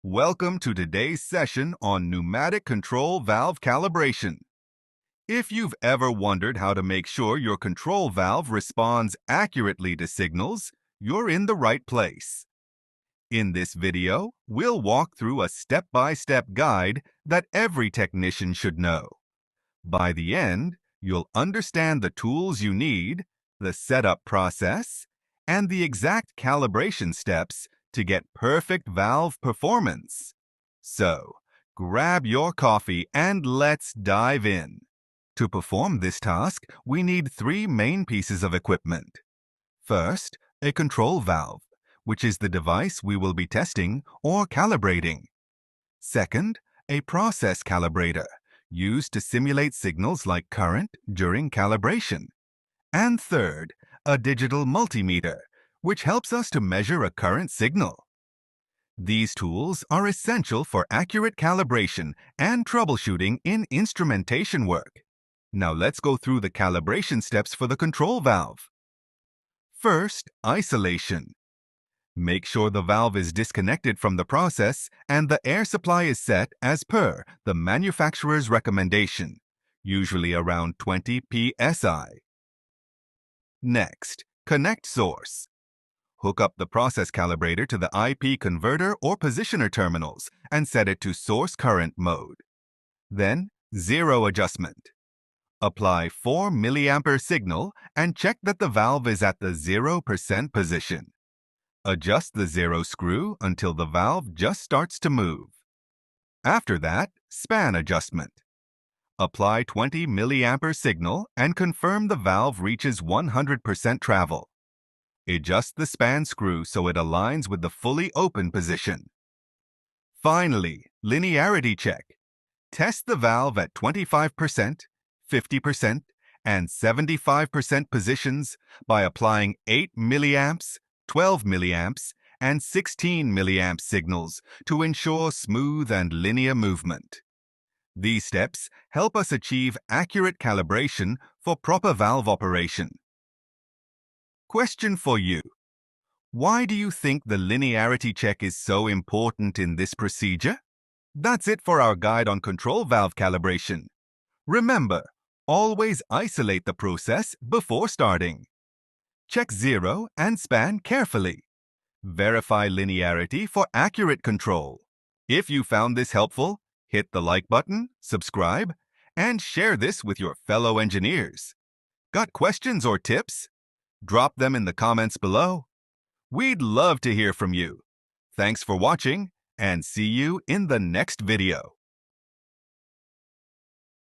Welcome to today's session on pneumatic control valve calibration. If you've ever wondered how to make sure your control valve responds accurately to signals, you're in the right place. In this video, we'll walk through a step-by-step guide that every technician should know. By the end, you'll understand the tools you need, the setup process, and the exact calibration steps to get perfect valve performance. So, grab your coffee and let's dive in. To perform this task, we need three main pieces of equipment. First, a control valve, which is the device we will be testing or calibrating. Second, a process calibrator, used to simulate signals like current during calibration. And third, a digital multimeter, which helps us to measure a current signal. These tools are essential for accurate calibration and troubleshooting in instrumentation work. Now let's go through the calibration steps for the control valve. First, isolation. Make sure the valve is disconnected from the process and the air supply is set as per the manufacturer's recommendation, usually around 20 psi. Next, connect source. Hook up the process calibrator to the IP converter or positioner terminals and set it to source current mode. Then, zero adjustment. Apply 4 mA signal and check that the valve is at the 0% position. Adjust the zero screw until the valve just starts to move. After that, span adjustment. Apply 20 mA signal and confirm the valve reaches 100% travel. Adjust the span screw so it aligns with the fully open position. Finally, linearity check. Test the valve at 25%, 50%, and 75% positions by applying 8 milliamps, 12 milliamps, and 16 milliamp signals to ensure smooth and linear movement. These steps help us achieve accurate calibration for proper valve operation. Question for you. Why do you think the linearity check is so important in this procedure? That's it for our guide on control valve calibration. Remember, always isolate the process before starting. Check zero and span carefully. Verify linearity for accurate control. If you found this helpful, hit the like button, subscribe, and share this with your fellow engineers. Got questions or tips? Drop them in the comments below. We'd love to hear from you. Thanks for watching, and see you in the next video.